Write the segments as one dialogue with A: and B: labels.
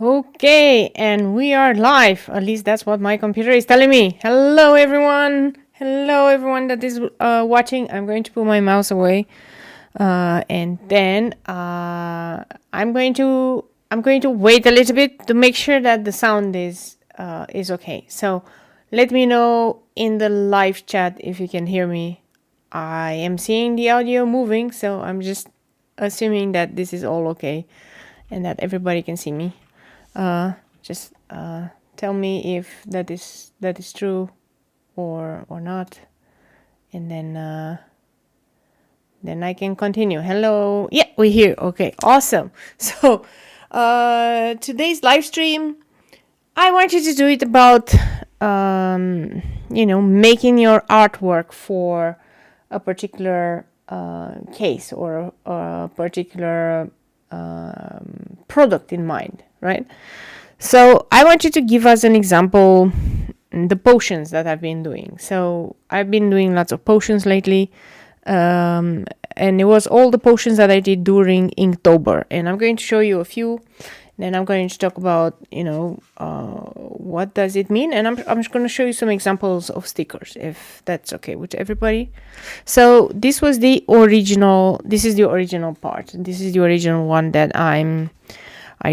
A: Okay, and we are live. At least that's what my computer is telling me. Hello, everyone. Hello, everyone that is watching. I'm going to put my mouse away, and then I'm going to wait a little bit to make sure that the sound is okay. So let me know in the live chat if you can hear me. I am seeing the audio moving, so I'm just assuming that this is all okay and that everybody can see me. Just tell me if that is true or not, and then I can continue. Hello, yeah, we're here. Okay, awesome. So today's live stream, I want you to do it about making your artwork for a particular case or a particular product in mind, right? So I want you to give us an example, the potions that I've been doing. So I've been doing lots of potions lately, and it was all the potions that I did during Inktober, and I'm going to show you a few. Then I'm going to talk about, what does it mean, and I'm just going to show you some examples of stickers, if that's okay with everybody. So this was the original. This is the original part. This is the original one that I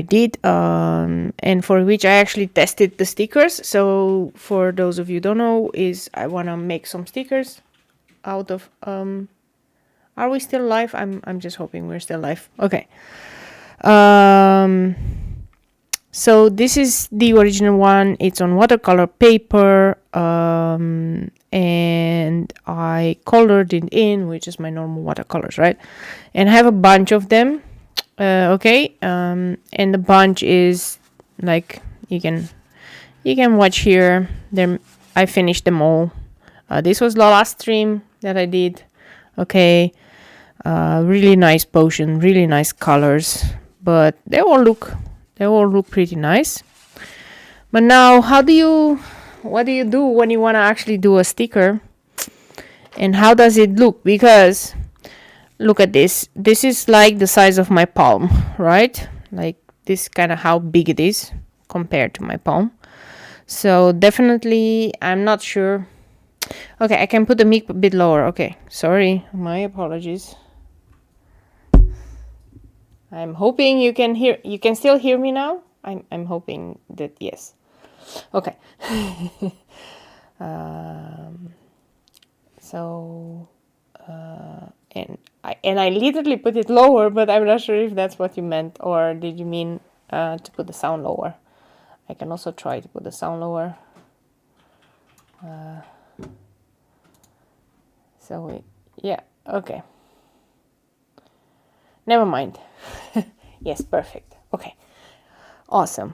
A: did, and for which I actually tested the stickers. So for those of you who don't know, is I want to make some stickers out of. Are we still live? I'm just hoping we're still live. Okay. So this is the original one. It's on watercolor paper, and I colored it in, which is my normal watercolors, right? And I have a bunch of them. Okay. And the bunch is like you can watch here. Them I finished them all. This was the last stream that I did. Okay. Really nice potion, really nice colors, but they all look pretty nice. But now, what do you do when you want to actually do a sticker, and how does it look? Because look at this. This is like the size of my palm, right? Like this, kind of how big it is compared to my palm. So definitely, I'm not sure. Okay, I can put the mic a bit lower. Okay, sorry, my apologies. I'm hoping you can hear. You can still hear me now. I'm hoping that yes. Okay. So and I literally put it lower, but I'm not sure if that's what you meant, or did you mean to put the sound lower? I can also try to put the sound lower. Yeah, okay. Never mind. Yes, perfect. Okay, awesome.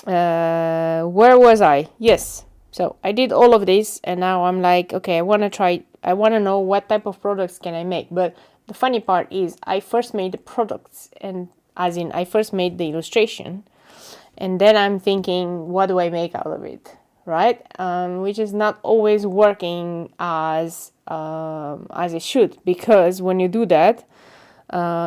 A: Where was I? Yes. So I did all of this, and now I'm like, okay, I want to know what type of products can I make. But the funny part is I first made the products, and as in I first made the illustration, and then I'm thinking, what do I make out of it, right? Which is not always working as it should, because when you do that,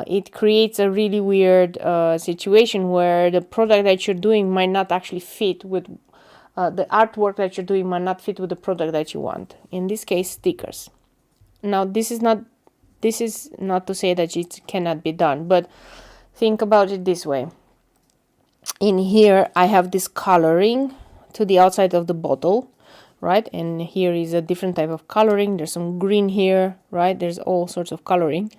A: it creates a really weird situation where the product that you're doing might not actually fit with the artwork that you're doing might not fit with the product that you want. In this case, stickers. Now, this is not to say that it cannot be done, but think about it this way. In here, I have this coloring to the outside of the bottle, right? And here is a different type of coloring. There's some green here, right? There's all sorts of coloring.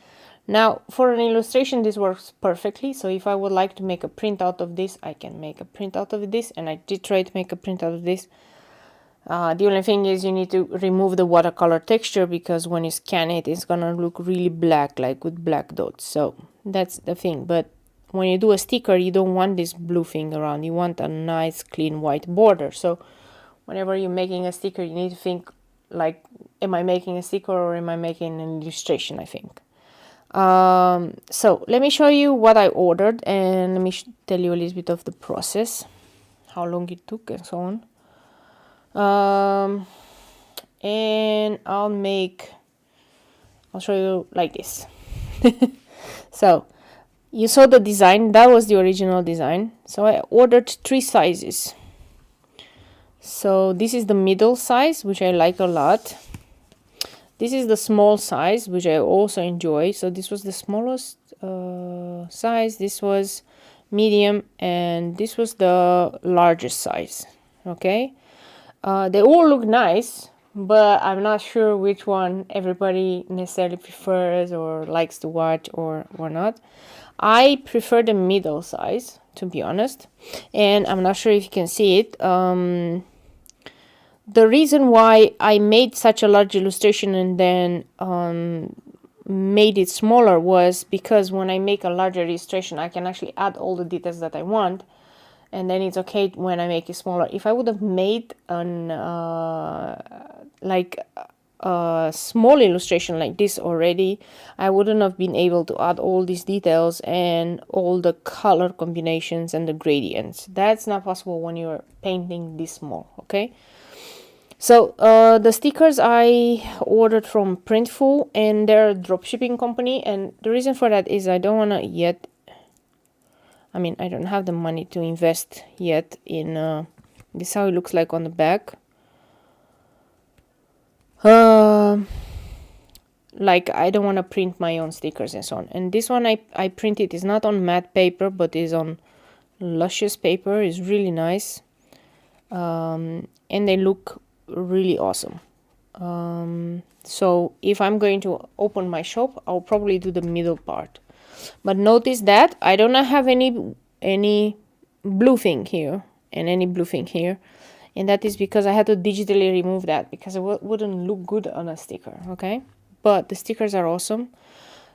A: Now, for an illustration, this works perfectly. So if I would like to make a print out of this, I can make a print out of this. And I did try to make a print out of this. The only thing is you need to remove the watercolor texture, because when you scan it, it's going to look really black, like with black dots. So that's the thing. But when you do a sticker, you don't want this blue thing around. You want a nice, clean white border. So whenever you're making a sticker, you need to think like, am I making a sticker or am I making an illustration, I think. So let me show you what I ordered, and let me tell you a little bit of the process, how long it took and so on. And I'll show you like this. So You saw the design, that was the original design. So I ordered 3 sizes. So this is the middle size, which I like a lot. This is the small size, which I also enjoy. So this was the smallest size, this was medium, and this was the largest size. Okay, they all look nice, but I'm not sure which one everybody necessarily prefers or likes to watch or not. I prefer the middle size, to be honest, and I'm not sure if you can see it. The reason why I made such a large illustration and then made it smaller was because when I make a larger illustration, I can actually add all the details that I want, and then it's okay when I make it smaller. If I would have made an like a small illustration like this already, I wouldn't have been able to add all these details and all the color combinations and the gradients. That's not possible when you're painting this small. Okay, so the stickers I ordered from Printful, and they're a dropshipping company, and the reason for that is I don't want to yet, I mean, I don't have the money to invest yet in this is how it looks like on the back. Like I don't want to print my own stickers and so on. And this one I printed is not on matte paper, but is on luscious paper. It's really nice, and they look really awesome. So if I'm going to open my shop, I'll probably do the middle part. But notice that I don't have any blue thing here and any blue thing here, and that is because I had to digitally remove that because it wouldn't look good on a sticker. Okay, but the stickers are awesome.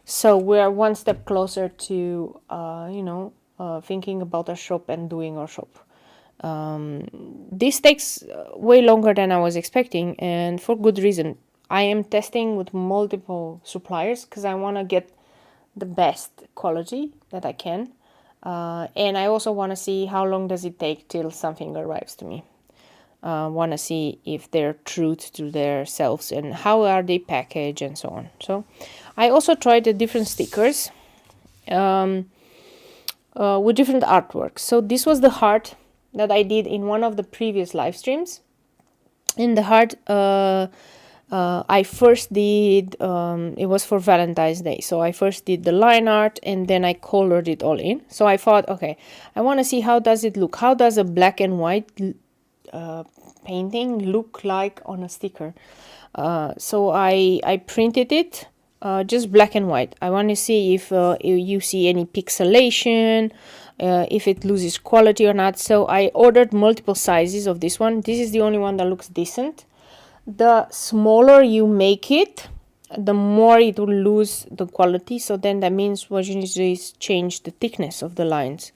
A: So we're one step closer to thinking about our shop and doing our shop. This takes way longer than I was expecting, and for good reason. I am testing with multiple suppliers because I want to get the best quality that I can, and I also want to see how long does it take till something arrives to me. Want to see if they're true to themselves and how are they packaged and so on. So I also tried the different stickers with different artworks. So this was the heart that I did in one of the previous live streams. In the heart, I first did, it was for Valentine's Day. So I first did the line art and then I colored it all in. So I thought, okay, I want to see how does it look? How does a black and white painting look like on a sticker? So I printed it just black and white. I want to see if you see any pixelation, if it loses quality or not. So I ordered multiple sizes of this one. This is the only one that looks decent. The smaller you make it, the more it will lose the quality. So then that means what you need to do is change the thickness of the lines.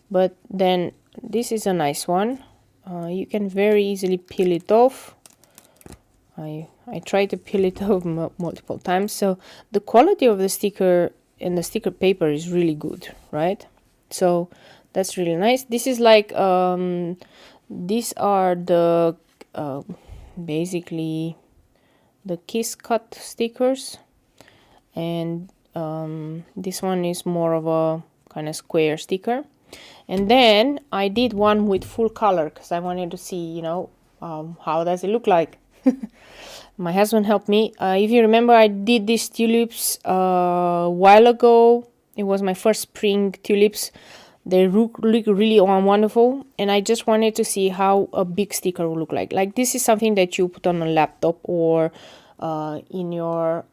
A: But then this is a nice one. You can very easily peel it off. I tried to peel it off multiple times. So the quality of the sticker and the sticker paper is really good, right? So that's really nice. This is like these are the basically the kiss cut stickers, and this one is more of a kind of square sticker. And then I did one with full color because I wanted to see, how does it look like. My husband helped me. If you remember, I did these tulips a while ago. It was my first spring tulips. They look really wonderful, and I just wanted to see how a big sticker will look like. Like this is something that you put on a laptop or in your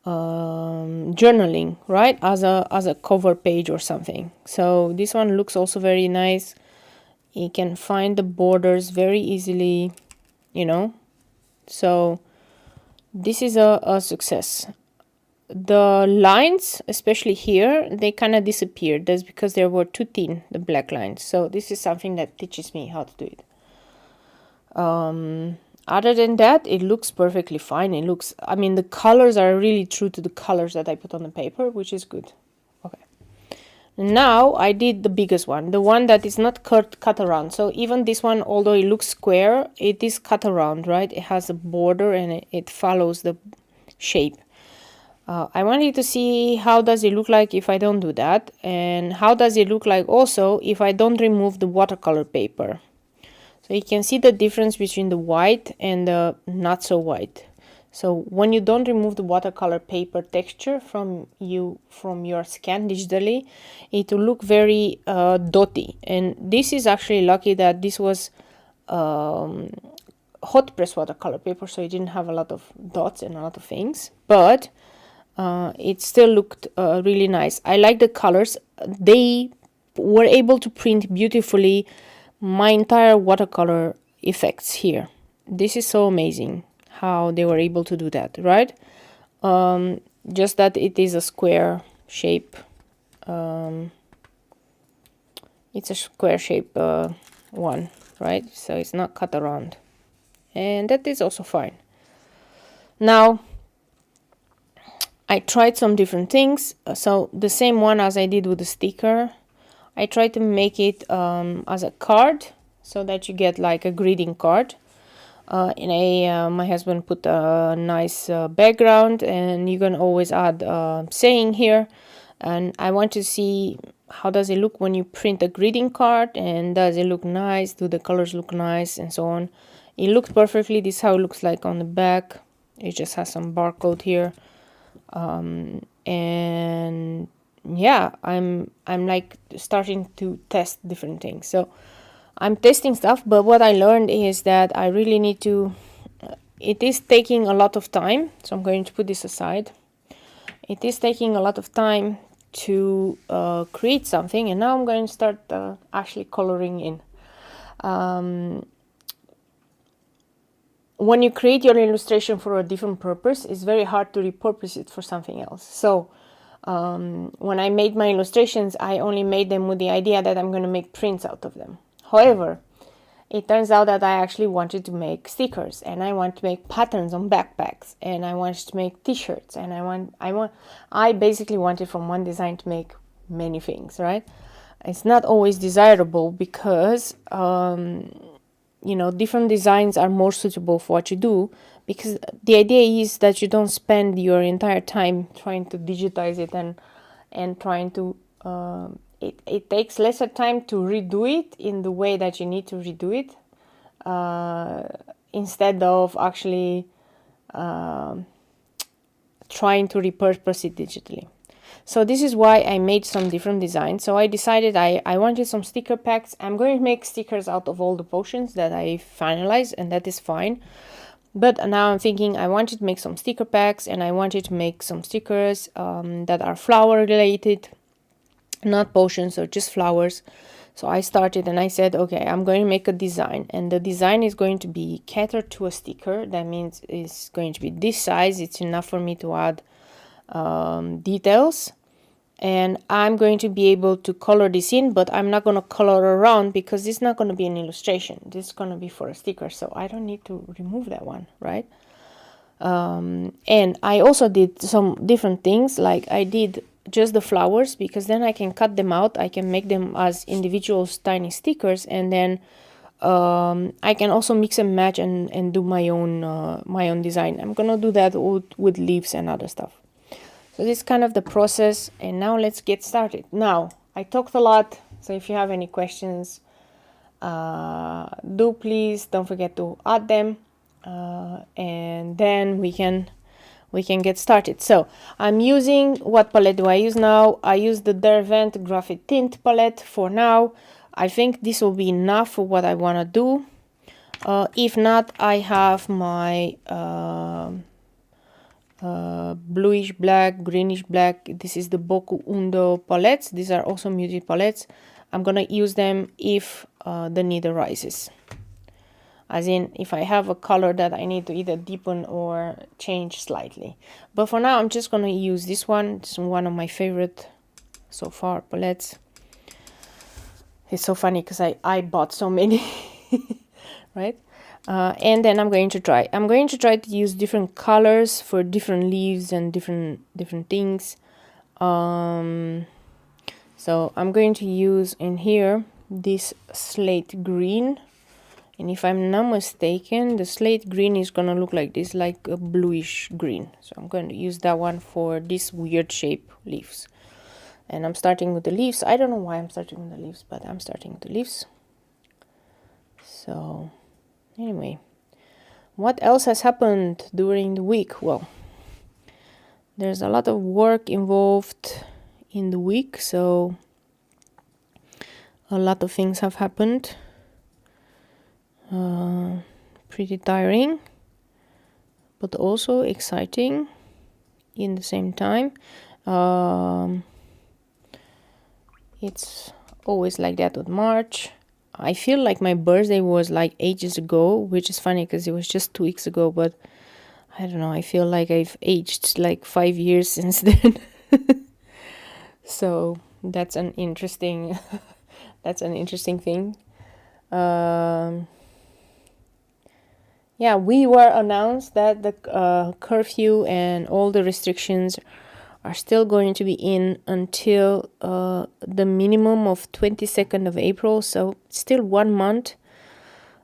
A: journaling, right? As a cover page or something. So this one looks also very nice. You can find the borders very easily, So this is a success. The lines, especially here, they kind of disappeared. That's because they were too thin, the black lines. So this is something that teaches me how to do it. Other than that, it looks perfectly fine. The colors are really true to the colors that I put on the paper, which is good. Okay. Now I did the biggest one, the one that is not cut around. So even this one, although it looks square, it is cut around, right? It has a border and it follows the shape. I wanted to see how does it look like if I don't do that, and how does it look like also if I don't remove the watercolor paper. So you can see the difference between the white and the not so white. So when you don't remove the watercolor paper texture from your scan digitally, it will look very dotty. And this is actually lucky that this was hot press watercolor paper, so it didn't have a lot of dots and a lot of things, but it still looked really nice. I like the colors. They were able to print beautifully my entire watercolor effects here. This is so amazing how they were able to do that, right? Just that it is a square shape. It's a square shape one, right? So it's not cut around, and that is also fine. Now I tried some different things. So the same one as I did with the sticker, I tried to make it as a card, so that you get like a greeting card. My husband put a nice background, and you can always add saying here. And I want to see how does it look when you print a greeting card, and does it look nice, do the colors look nice, and so on. It looked perfectly. This is how it looks like on the back. It just has some barcode here. And yeah, I'm like starting to test different things. So I'm testing stuff, but what I learned is that I really need to, it is taking a lot of time, so I'm going to put this aside. It is taking a lot of time to create something, and now I'm going to start actually coloring in. When you create your illustration for a different purpose, it's very hard to repurpose it for something else. So when I made my illustrations, I only made them with the idea that I'm going to make prints out of them. However, it turns out that I actually wanted to make stickers, and I want to make patterns on backpacks, and I wanted to make t-shirts, and I basically wanted from one design to make many things, right? It's not always desirable because different designs are more suitable for what you do, because the idea is that you don't spend your entire time trying to digitize it and trying to it takes lesser time to redo it in the way that you need to redo it, instead of actually trying to repurpose it digitally. So this is why I made some different designs. So I decided I wanted some sticker packs. I'm going to make stickers out of all the potions that I finalized, and that is fine. But now I'm thinking I wanted to make some sticker packs, and I wanted to make some stickers that are flower related, not potions or just flowers. So I started and I said, okay, I'm going to make a design, and the design is going to be catered to a sticker. That means it's going to be this size. It's enough for me to add details, and I'm going to be able to color this in, but I'm not going to color around because this is not going to be an illustration. This is going to be for a sticker, so I don't need to remove that one, right? And I also did some different things, like I did just the flowers, because then I can cut them out, I can make them as individual tiny stickers, and then I can also mix and match and do my own design. I'm gonna do that with leaves and other stuff. So this is kind of the process, and now let's get started. Now, I talked a lot, so if you have any questions, please don't forget to add them, and then we can get started. So I'm using, what palette do I use now? I use the Derwent Graphite Tint palette for now. I think this will be enough for what I want to do. If not, I have my bluish black, greenish black. This is the Boku Undo palettes. These are also muted palettes. I'm gonna use them if the need arises. As in, if I have a color that I need to either deepen or change slightly. But for now, I'm just gonna use this one. It's one of my favorite so far palettes. It's so funny because I bought so many, right? And then I'm going to try to use different colors for different leaves and different things. So I'm going to use in here this slate green, And if I'm not mistaken, the slate green is gonna look like this, like a bluish green. So I'm going to use that one for this weird shape leaves. And I'm starting with the leaves. I don't know why I'm starting with the leaves, but I'm starting with the leaves. So anyway, what else has happened during the week? Well, there's a lot of work involved in the week, so a lot of things have happened. Pretty tiring, but also exciting in the same time. It's always like that with March. I feel like my birthday was like ages ago, which is funny because it was just 2 weeks ago, but I don't know, I feel like I've aged like 5 years since then. So that's an interesting thing. Yeah, we were announced that the curfew and all the restrictions are still going to be in until the minimum of 22nd of April. So still 1 month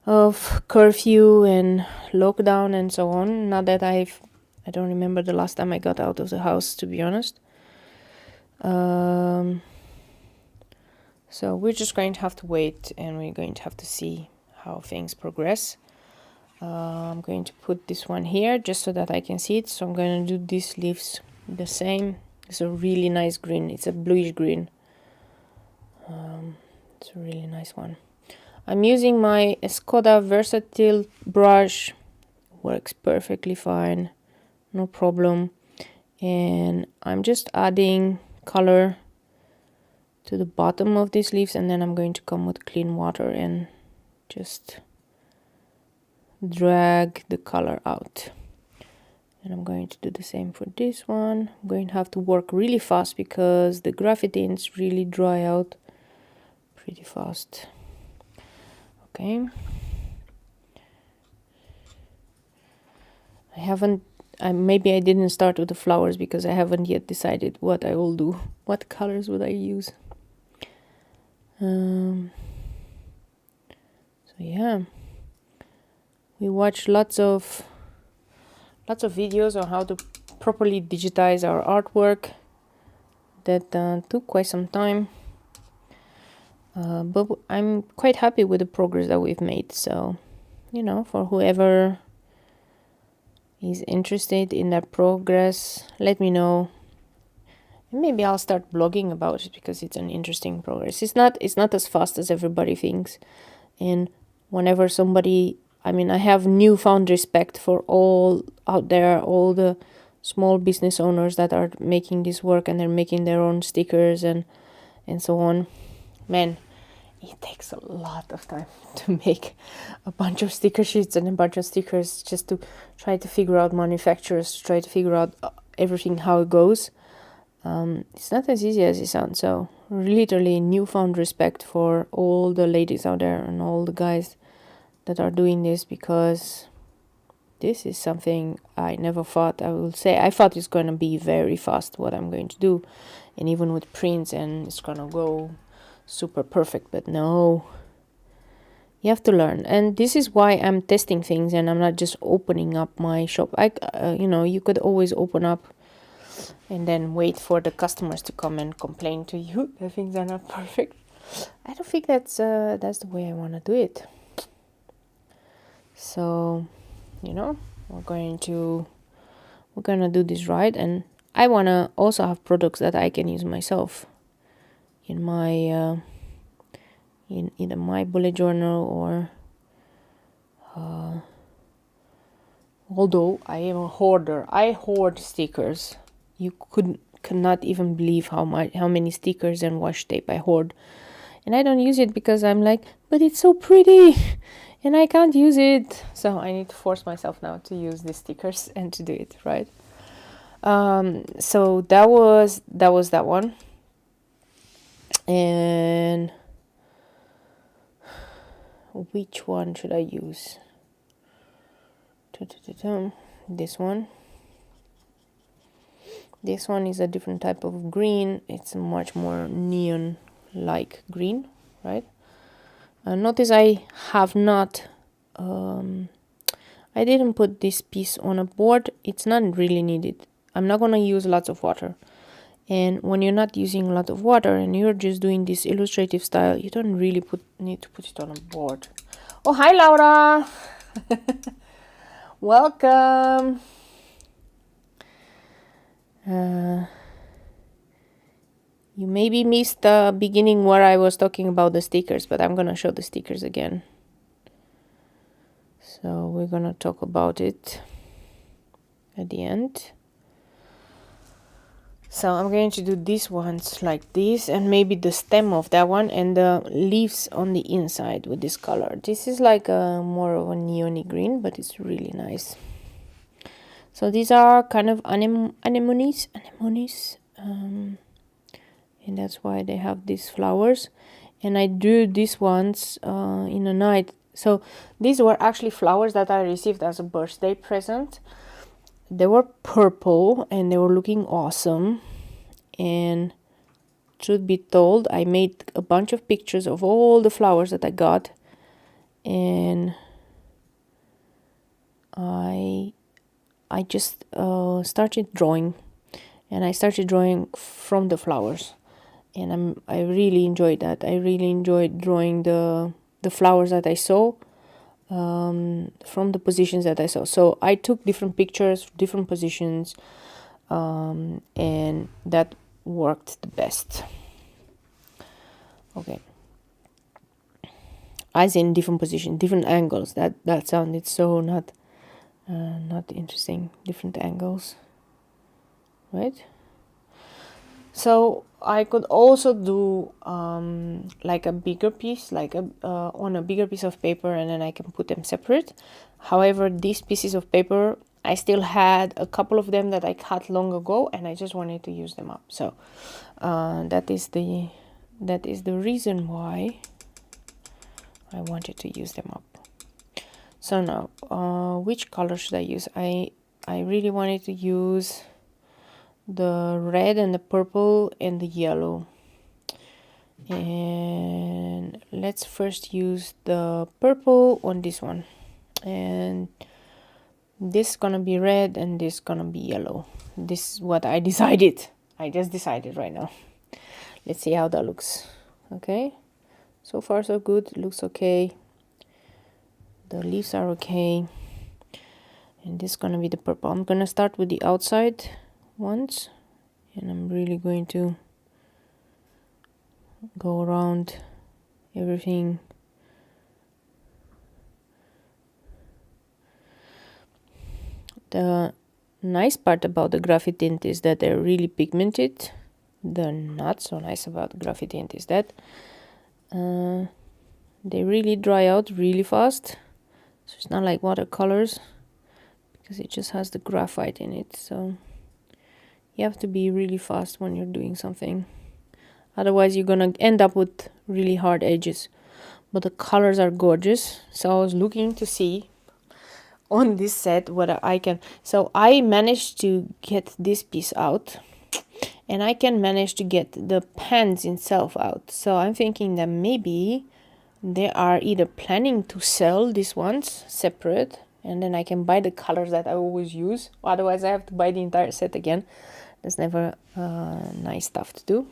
A: of curfew and lockdown and so on. Not that I don't remember the last time I got out of the house, to be honest. So we're just going to have to wait, and we're going to have to see how things progress. I'm going to put this one here just so that I can see it. So I'm going to do these leaves the same. It's a really nice green. It's a bluish green. It's a really nice one. I'm using my Escoda Versatil brush. Works perfectly fine. No problem. And I'm just adding color to the bottom of these leaves, and then I'm going to come with clean water and just drag the color out. And I'm going to do the same for this one. I'm going to have to work really fast because the graphitenes really dry out pretty fast. Okay. Maybe I didn't start with the flowers because I haven't yet decided what I will do. What colors would I use? So yeah, we watched lots of videos on how to properly digitize our artwork. That took quite some time, but I'm quite happy with the progress that we've made. So, you know, for whoever is interested in that progress, let me know. And maybe I'll start blogging about it because it's an interesting progress. It's not as fast as everybody thinks. And whenever somebody, I have newfound respect for all out there, all the small business owners that are making this work, and they're making their own stickers and so on. Man, it takes a lot of time to make a bunch of sticker sheets and a bunch of stickers, just to try to figure out manufacturers, try to figure out everything, how it goes. It's not as easy as it sounds. So literally newfound respect for all the ladies out there and all the guys that are doing this, because this is something I never thought I would say. I thought it's going to be very fast what I'm going to do, and even with prints, and it's going to go super perfect, but no, you have to learn. And this is why I'm testing things, and I'm not just opening up my shop. You could always open up and then wait for the customers to come and complain to you that things are not perfect. I don't think that's the way I want to do it. So, we're gonna do this right, and I want to also have products that I can use myself in my in either my bullet journal or although I am a hoarder. I hoard stickers. You cannot even believe how many stickers and washi tape I hoard. And I don't use it because I'm like, but it's so pretty and I can't use it. So I need to force myself now to use the stickers and to do it, right? So that was that one. And which one should I use? This one. This one is a different type of green. It's a much more neon-like green, right? Notice I have not I didn't put this piece on a board. It's not really needed. I'm not gonna use lots of water. And when you're not using a lot of water and you're just doing this illustrative style, you don't really need to put it on a board. Oh, hi, Laura. Welcome. You maybe missed the beginning where I was talking about the stickers, but I'm gonna show the stickers again. So we're gonna talk about it at the end. So I'm going to do these ones like this, and maybe the stem of that one and the leaves on the inside with this color. This is like a more of a neony green, but it's really nice. So these are kind of anemones, and that's why they have these flowers. And I drew these ones in a night. So these were actually flowers that I received as a birthday present. They were purple and they were looking awesome. And truth be told, I made a bunch of pictures of all the flowers that I got, and I just started drawing, and I started drawing from the flowers, and I really enjoyed that. I really enjoyed drawing the flowers that I saw from the positions that I saw. So I took different pictures, different positions, and that worked the best. Okay, as in different positions, different angles. That sounded so not interesting. Different angles, right? So I could also do like a bigger piece, like on a bigger piece of paper, and then I can put them separate. However, these pieces of paper, I still had a couple of them that I cut long ago, and I just wanted to use them up. So that is the reason why I wanted to use them up. So now, which color should I use? I really wanted to use the red and the purple and the yellow. And let's first use the purple on this one. And this is gonna be red and this is gonna be yellow. This is what I decided. I just decided right now. Let's see how that looks. Okay, so far so good. It looks okay. The leaves are okay. And this is gonna be the purple. I'm gonna start with the outside ones, and I'm really going to go around everything. The nice part about the graphite tint is that they're really pigmented. The not so nice about graphite tint is that they really dry out really fast. So it's not like watercolors, because it just has the graphite in it. So you have to be really fast when you're doing something. Otherwise, you're gonna end up with really hard edges. But the colors are gorgeous. So I was looking to see on this set whether I can. So I managed to get this piece out, and I can manage to get the pans itself out. So I'm thinking that maybe they are either planning to sell these ones separate, and then I can buy the colors that I always use. Otherwise, I have to buy the entire set again. That's never nice stuff to do.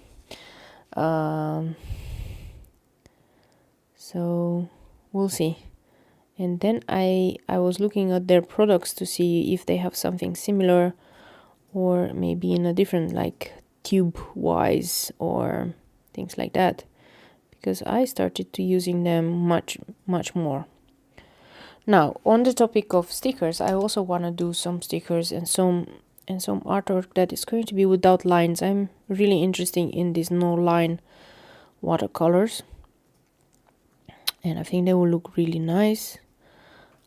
A: So we'll see. And then I was looking at their products to see if they have something similar, or maybe in a different, like tube wise or things like that, because I started to using them much more. Now, on the topic of stickers, I also want to do some stickers and some artwork that is going to be without lines. I'm really interested in these no line watercolors, and I think they will look really nice.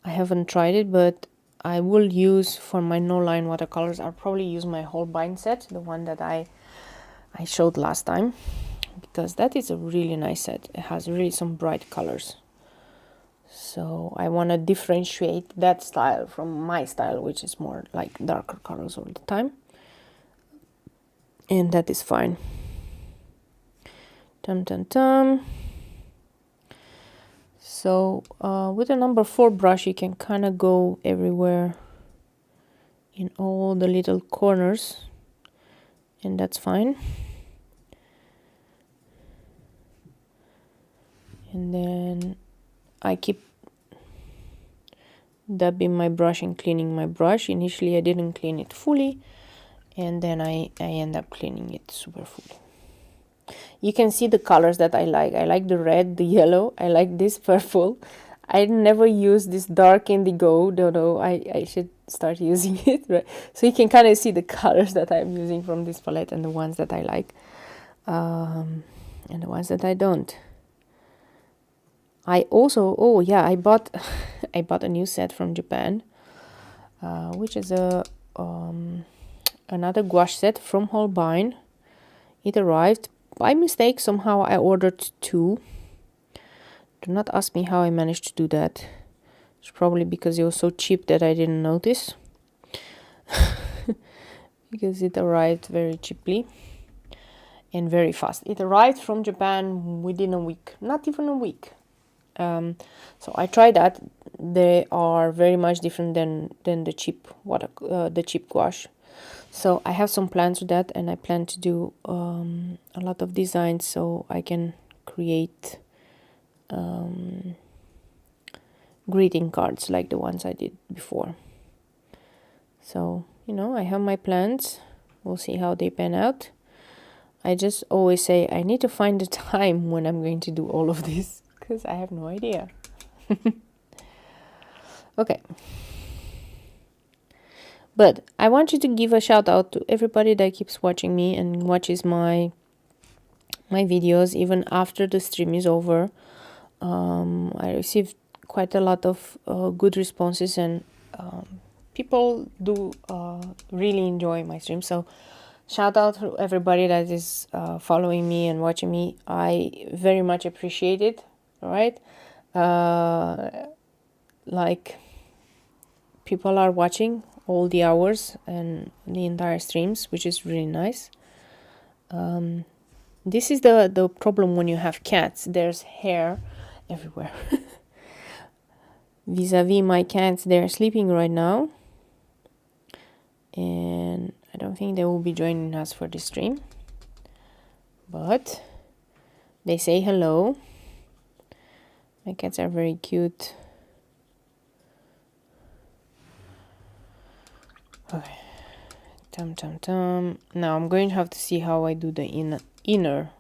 A: I haven't tried it, but I will use for my no line watercolors. I'll probably use my Holbein set, the one that I showed last time, because that is a really nice set. It has really some bright colors. So I want to differentiate that style from my style, which is more like darker colors all the time. And that is fine. So with a number 4 brush you can kind of go everywhere in all the little corners, and that's fine. And then I keep dabbing my brush and cleaning my brush. Initially I didn't clean it fully, and then I end up cleaning it super fully. You can see the colors that I like. I like the red, the yellow, I like this purple. I never use this dark indigo, though I should start using it, right? So you can kind of see the colors that I'm using from this palette, and the ones that I like, and the ones that I don't. I also, oh yeah, I bought I bought a new set from Japan, which is a another gouache set from Holbein. It arrived by mistake. Somehow I ordered 2. Do not ask me how I managed to do that. It's probably because it was so cheap that I didn't notice. Because it arrived very cheaply and very fast. It arrived from Japan within a week, not even a week. So I tried that. They are very much different than the cheap gouache. So I have some plans with that, and I plan to do a lot of designs so I can create greeting cards like the ones I did before. So, you know, I have my plans. We'll see how they pan out. I just always say I need to find the time when I'm going to do all of this, because I have no idea. Okay. But I want you to give a shout out to everybody that keeps watching me and watches my videos even after the stream is over. I received quite a lot of good responses, and people do really enjoy my stream. So shout out to everybody that is following me and watching me. I very much appreciate it. All right. Like, people are watching all the hours and the entire streams, which is really nice. This is the problem when you have cats. There's hair everywhere. Vis-a-vis my cats, they're sleeping right now, and I don't think they will be joining us for this stream, but they say hello. My cats are very cute. Okay. Now I'm going to have to see how I do the inner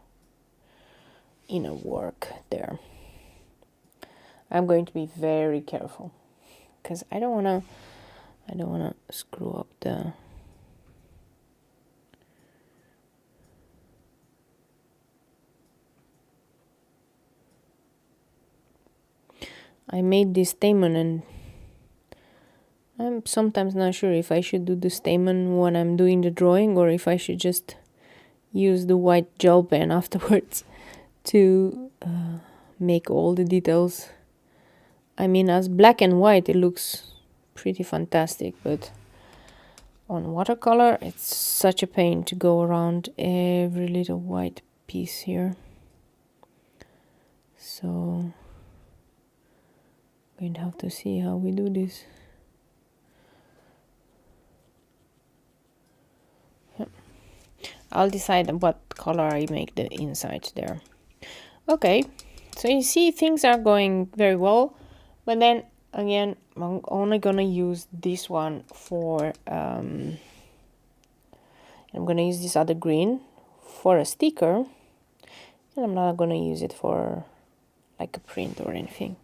A: work there. I'm going to be very careful, because I don't wanna screw up the I made this stamen, and I'm sometimes not sure if I should do the stamen when I'm doing the drawing, or if I should just use the white gel pen afterwards to make all the details. I mean, as black and white it looks pretty fantastic, but on watercolor it's such a pain to go around every little white piece here. So I'm going to have to see how we do this. I'll decide what color I make the inside there. Okay, so you see things are going very well, but then again I'm only gonna use this one for I'm gonna use this other green for a sticker, and I'm not gonna use it for like a print or anything,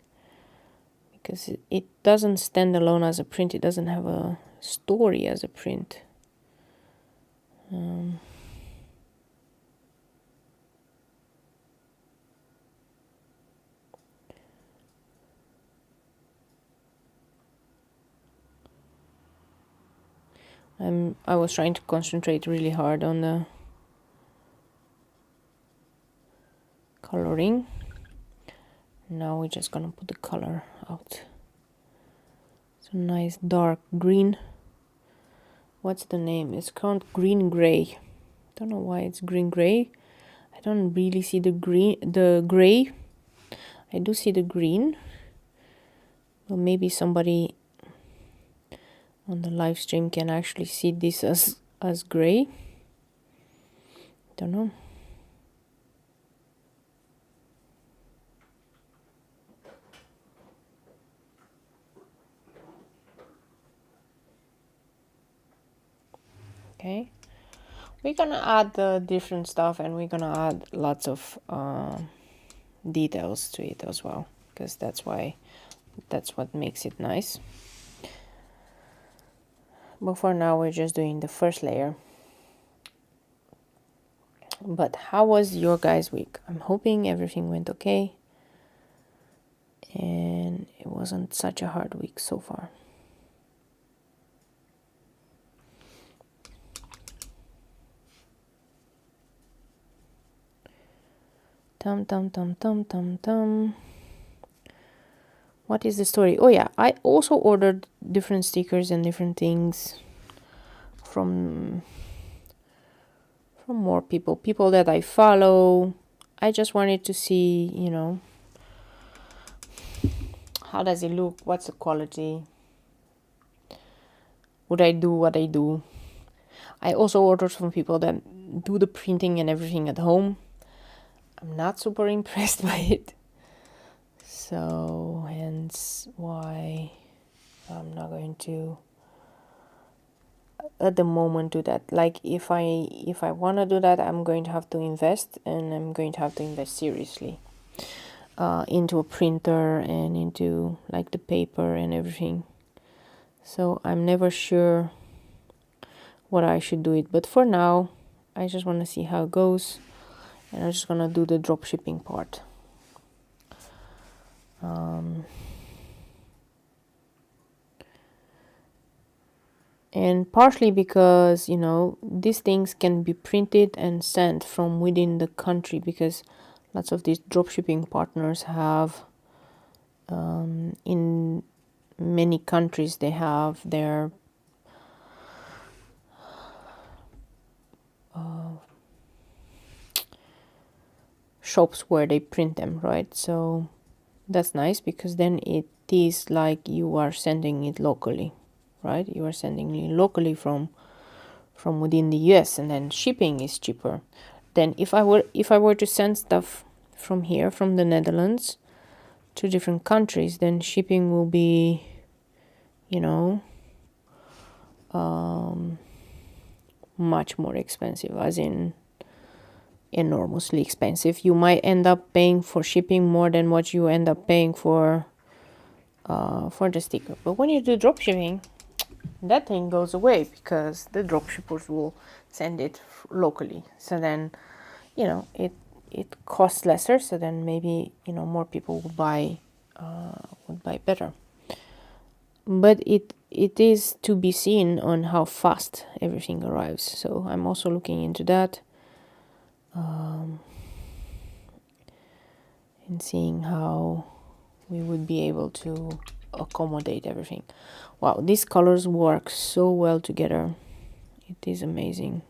A: because it doesn't stand alone as a print. It doesn't have a story as a print. I was trying to concentrate really hard on the coloring. Now we're just gonna put the color out. It's a nice dark green. What's the name? It's called green gray. Don't know why it's green gray. I don't really see the gray. I do see the green. Well, maybe somebody on the live stream can actually see this as gray. Don't know. Okay, we're gonna add the different stuff, and we're gonna add lots of details to it as well, because that's what makes it nice. But for now, we're just doing the first layer. But how was your guys' week? I'm hoping everything went okay, and it wasn't such a hard week so far. Tum tum tum tum tum tum. What is the story? Oh yeah, I also ordered different stickers and different things from more people that I follow. I just wanted to see, you know, how does it look, what's the quality, would I do what I do. I also ordered from people that do the printing and everything at home. I'm not super impressed by it, so hence why I'm not going to at the moment do that. Like if I want to do that, I'm going to have to invest, and I'm going to have to invest seriously into a printer and into like the paper and everything. So I'm never sure what I should do it, but for now I just want to see how it goes, and I'm just gonna do the drop shipping part. And partially because, you know, these things can be printed and sent from within the country, because lots of these dropshipping partners have in many countries they have their shops where they print them, right? So that's nice, because then it is like you are sending it locally, right? You are sending it locally from within the US, and then shipping is cheaper. Then if I were to send stuff from here, from the Netherlands, to different countries, then shipping will be, you know, much more expensive, as in enormously expensive. You might end up paying for shipping more than what you end up paying for the sticker. But when you do drop shipping, that thing goes away, because the drop shippers will send it locally. So then, you know, it costs lesser. So then maybe, you know, more people would buy better. But it is to be seen on how fast everything arrives. So I'm also looking into that. And seeing how we would be able to accommodate everything. Wow, these colors work so well together. It is amazing.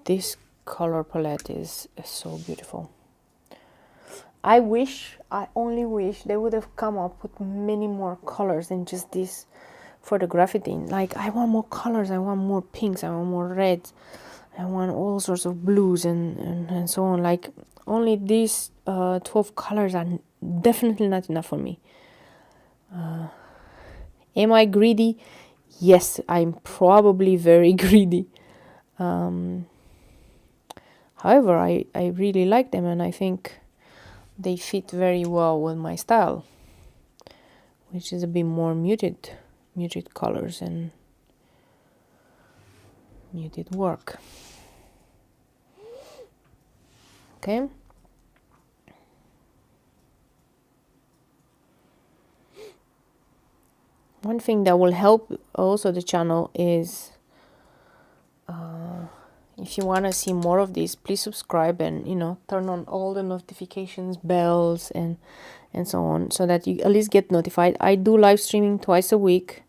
A: This color palette is so beautiful. I only wish they would have come up with many more colors than just this for the graffiti. Like, I want more colors, I want more pinks, I want more reds, I want all sorts of blues and so on. Like, only these 12 colors are definitely not enough for me. Am I greedy? Yes, I'm probably very greedy. However, I really like them, and I think they fit very well with my style, which is a bit more muted colors and muted work. Okay. One thing that will help also the channel is if you want to see more of this, please subscribe and, you know, turn on all the notifications, bells and so on, so that you at least get notified. I do live streaming twice a week,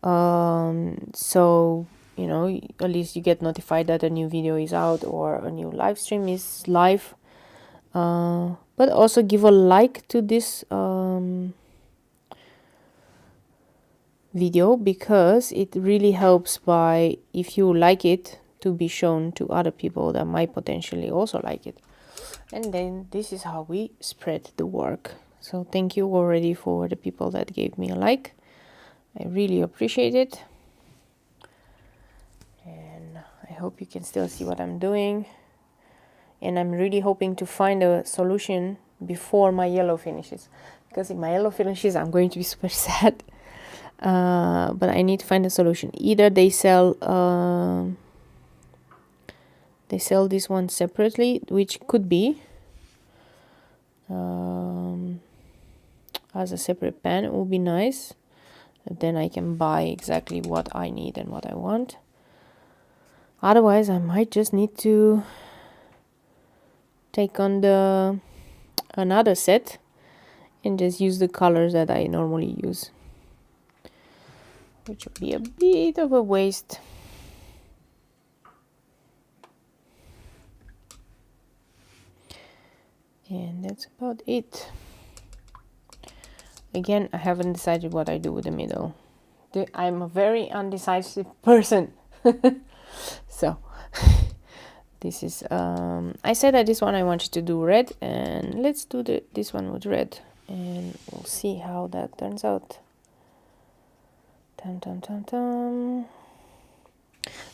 A: so you know, at least you get notified that a new video is out or a new live stream is live. But also give a like to this video, because it really helps by, if you like it, to be shown to other people that might potentially also like it. And then this is how we spread the work. So thank you already for the people that gave me a like. I really appreciate it. And I hope you can still see what I'm doing. And I'm really hoping to find a solution before my yellow finishes, because if my yellow finishes, I'm going to be super sad. But I need to find a solution. Either they sell this one separately, which could be as a separate pen. It would be nice. Then I can buy exactly what I need and what I want. Otherwise, I might just need to take on another set and just use the colors that I normally use, which would be a bit of a waste. And that's about it. Again, I haven't decided what I do with the middle. I'm a very undecisive person. So this is I said that this one I wanted to do red, and let's do this one with red, and we'll see how that turns out.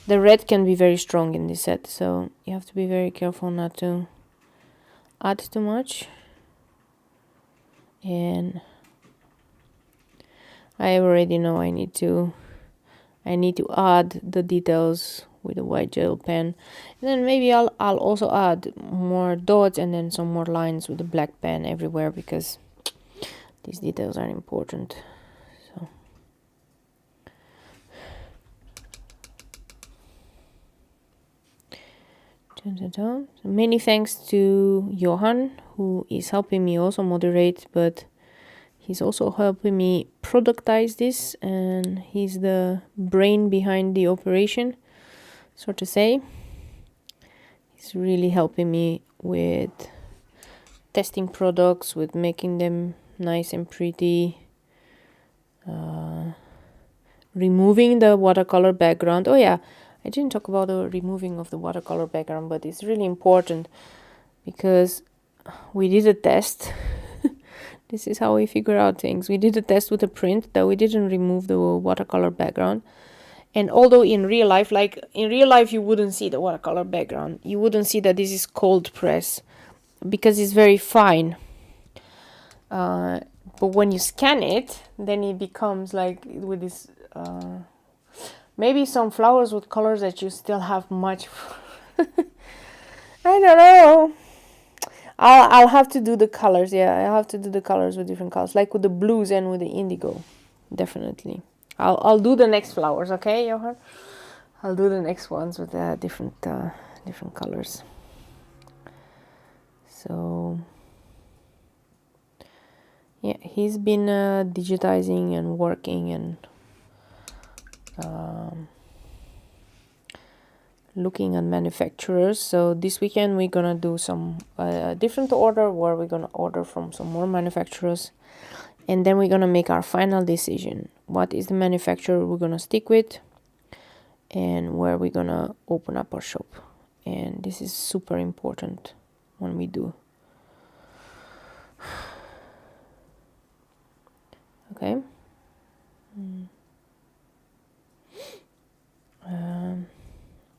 A: The red can be very strong in this set, so you have to be very careful not to add too much. And I already know I need to add the details with a white gel pen, and then maybe I'll also add more dots and then some more lines with the black pen everywhere, because these details are important. So many thanks to Johan, who is helping me also moderate, but he's also helping me productize this, and he's the brain behind the operation, so to say. He's really helping me with testing products, with making them nice and pretty, removing the watercolor background. Oh yeah, I didn't talk about the removing of the watercolor background, but it's really important because we did a test. This is how we figure out things. We did a test with a print that we didn't remove the watercolor background. And although in real life, you wouldn't see the watercolor background. You wouldn't see that this is cold press because it's very fine. But when you scan it, then it becomes like with this... maybe some flowers with colors that you still have much. I don't know. I'll have to do the colors. Yeah, I'll have to do the colors with different colors, like with the blues and with the indigo. Definitely. I'll do the next flowers, okay, Johan? I'll do the next ones with different colors. So yeah, he's been digitizing and working and looking at manufacturers. So this weekend we're gonna do some different order where we're gonna order from some more manufacturers, and then we're gonna make our final decision. What is the manufacturer we're gonna stick with, and where we're gonna open up our shop. And this is super important when we do. Okay.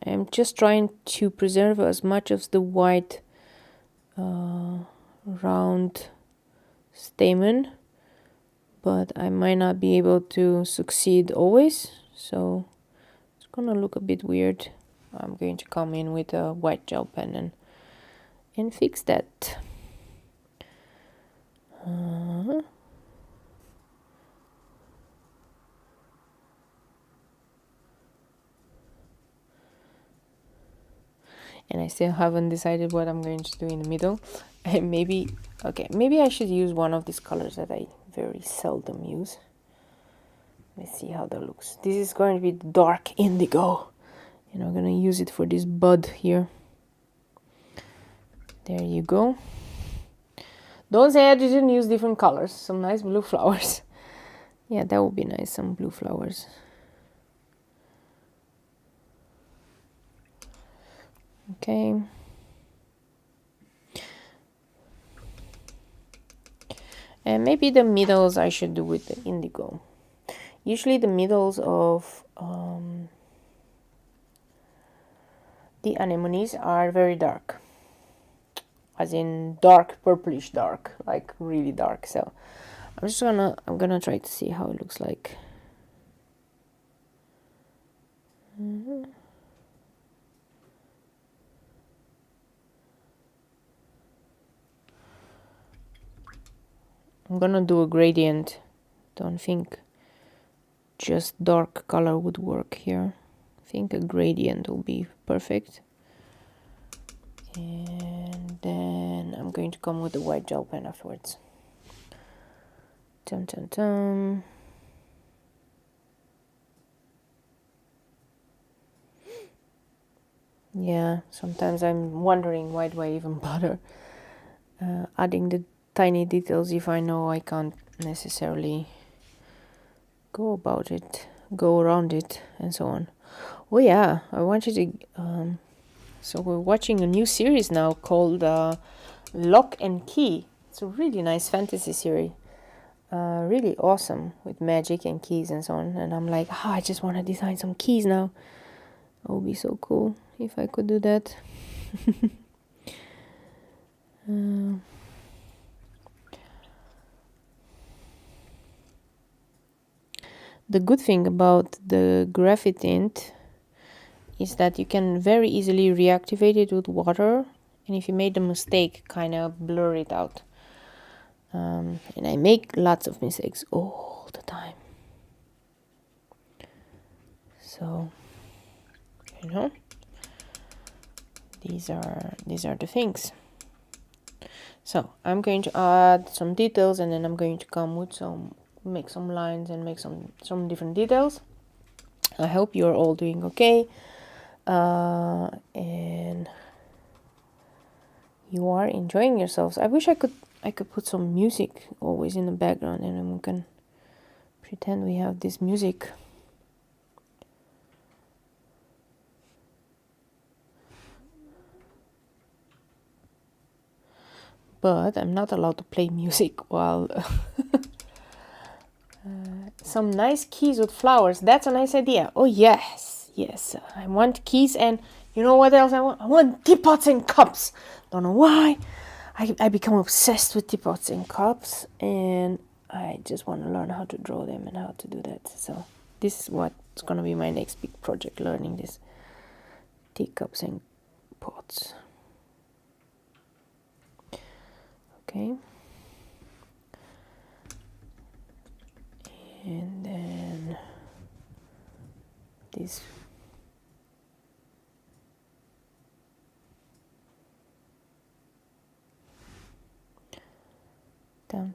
A: I'm just trying to preserve as much of the white round stamen, but I might not be able to succeed always, so it's gonna look a bit weird. I'm going to come in with a white gel pen and fix that. And I still haven't decided what I'm going to do in the middle. And maybe I should use one of these colors that I very seldom use. Let's see how that looks. This is going to be dark indigo. and I'm gonna use it for this bud here. There you go. Don't say I didn't use different colors. Some nice blue flowers. Yeah, that would be nice, some blue flowers. Okay. And maybe the middles I should do with the indigo. Usually the middles of the anemones are very dark. As in dark, purplish dark, like really dark. So I'm gonna try to see how it looks like. I'm gonna do a gradient. Don't think just dark color would work here. I think a gradient will be perfect. And then I'm going to come with the white gel pen afterwards. Tum tum tum. Yeah, sometimes I'm wondering why do I even bother adding the tiny details if I know I can't necessarily go around it and so on. Oh yeah, I want you to so we're watching a new series now called Lock and Key. It's a really nice fantasy series, really awesome with magic and keys and so on. And I'm like, I just want to design some keys now. It would be so cool if I could do that. The good thing about the graphite tint is that you can very easily reactivate it with water, and if you made a mistake, kind of blur it out. And I make lots of mistakes all the time. So, you know, these are the things. So I'm going to add some details, and then I'm going to come with make some lines and make some different details. I hope you're all doing okay, and you are enjoying yourselves. I wish I could put some music always in the background, and then we can pretend we have this music. But I'm not allowed to play music while some nice keys with flowers. That's a nice idea. Oh yes, yes. I want keys, and you know what else I want? I want teapots and cups. Don't know why. I become obsessed with teapots and cups, and I just want to learn how to draw them and how to do that. So this is what's gonna be my next big project: learning this teacups and pots. Okay. And then this down.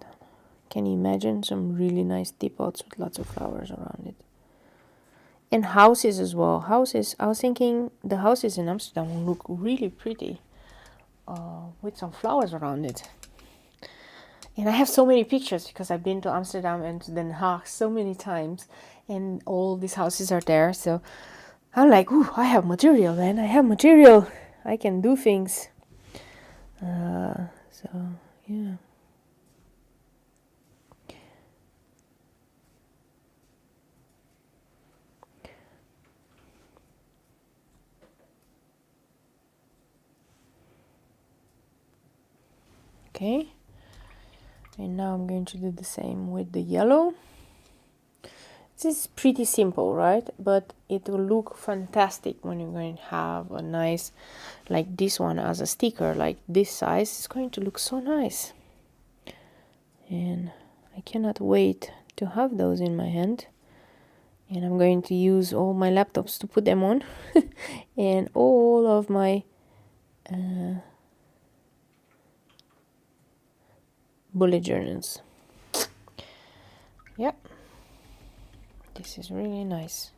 A: Can you imagine some really nice teapots with lots of flowers around it? And houses as well. Houses, I was thinking the houses in Amsterdam will look really pretty with some flowers around it. And I have so many pictures because I've been to Amsterdam and to Den Haag so many times, and all these houses are there. So I'm like, ooh, I have material, man. I have material. I can do things. So yeah. Okay. And now I'm going to do the same with the yellow. This is pretty simple, right? But it will look fantastic when you're going to have a nice, like this one as a sticker, like this size. It's going to look so nice. And I cannot wait to have those in my hand. And I'm going to use all my laptops to put them on. And all of my bullet journals. Yep. This is really nice.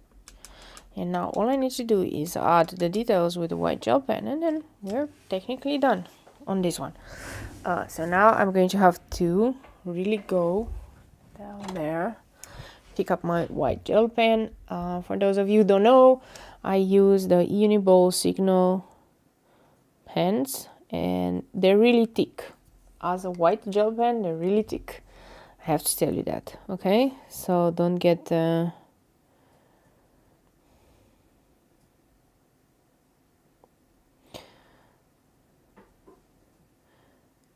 A: And now all I need to do is add the details with the white gel pen, and then we're technically done on this one. So now I'm going to have to really go down there, pick up my white gel pen. For those of you who don't know, I use the Uniball Signal pens, and they're really thick. As a white gel pen, they're really thick. I have to tell you that, okay? So don't get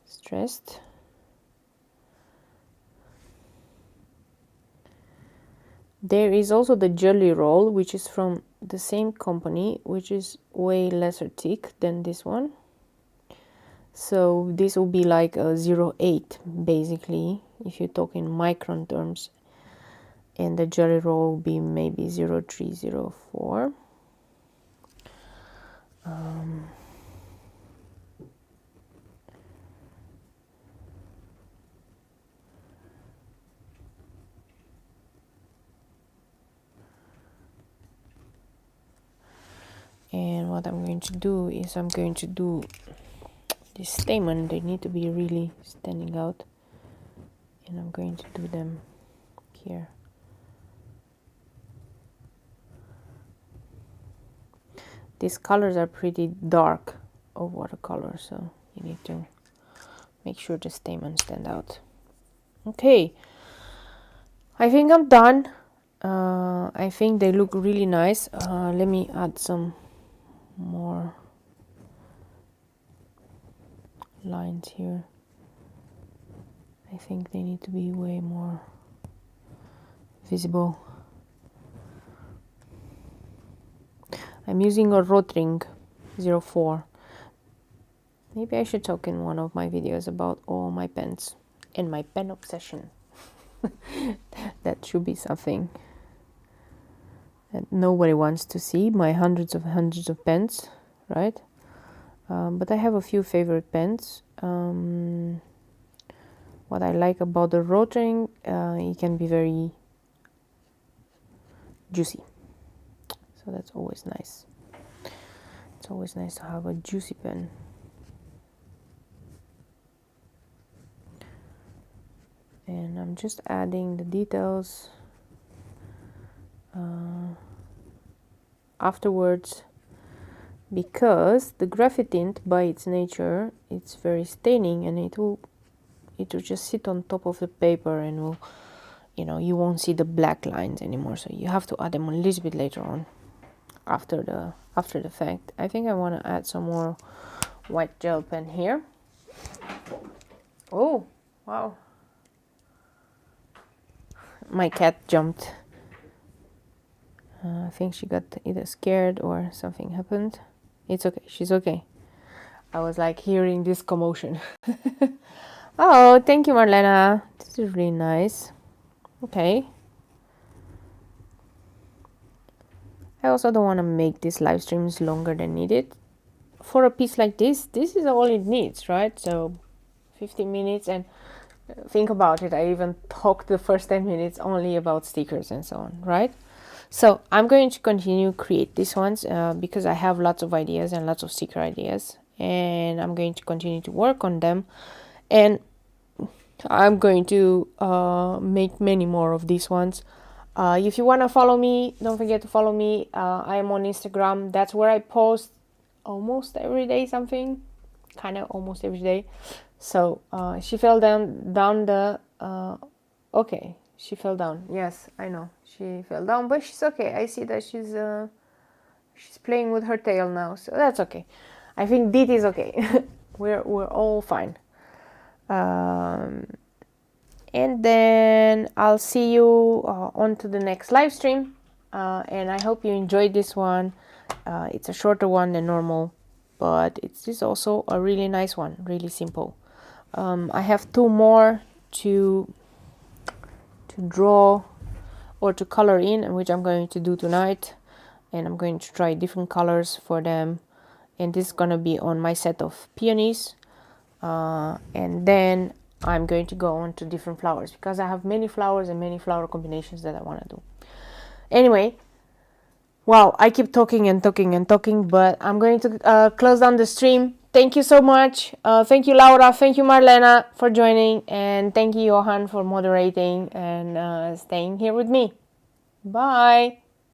A: stressed. There is also the Jelly Roll, which is from the same company, which is way lesser thick than this one. So this will be like a 0.8 basically, if you talk in micron terms, and the Jelly Roll will be maybe 0.3, 0.4. And what I'm going to do is I'm going to do this stamen. They need to be really standing out, and I'm going to do them here. These colors are pretty dark of watercolor, so you need to make sure the stamen stand out. Okay, I think I'm done. I think they look really nice. Let me add some more lines here. I think they need to be way more visible. I'm using a Rotring 04. Maybe I should talk in one of my videos about all my pens and my pen obsession. That should be something that nobody wants to see, my hundreds of pens, right? But I have a few favorite pens. What I like about the Rotring, it can be very juicy, so that's always nice. It's always nice to have a juicy pen. And I'm just adding the details afterwards, because the graphite tint by its nature, it's very staining, and it will just sit on top of the paper and will, you won't see the black lines anymore, so you have to add them a little bit later on, after the fact. I think I want to add some more white gel pen here. Oh wow, my cat jumped. I think she got either scared or something happened. It's okay, she's okay. I was like hearing this commotion. Oh, thank you, Marlena. This is really nice. Okay. I also don't want to make these live streams longer than needed. For a piece like this is all it needs, right? So 15 minutes, and think about it. I even talked the first 10 minutes only about stickers and so on, right? So I'm going to continue create these ones because I have lots of ideas and lots of sticker ideas, and I'm going to continue to work on them, and I'm going to make many more of these ones. If you want to follow me, don't forget to follow me. I am on Instagram. That's where I post almost every day something, kind of almost every day. So she fell down the okay, she fell down. Yes, I know she fell down, but she's okay. I see that she's playing with her tail now, so that's okay. I think Dit is okay. we're all fine. And then I'll see you on to the next live stream, and I hope you enjoyed this one. It's a shorter one than normal, but it's also a really nice one, really simple. I have two more to draw or to color in, which I'm going to do tonight, and I'm going to try different colors for them, and this is gonna be on my set of peonies, and then I'm going to go on to different flowers, because I have many flowers and many flower combinations that I want to do. Anyway, Wow, I keep talking and talking and talking, but I'm going to close down the stream. Thank you so much. Thank you, Laura. Thank you, Marlena, for joining. And thank you, Johan, for moderating and staying here with me. Bye.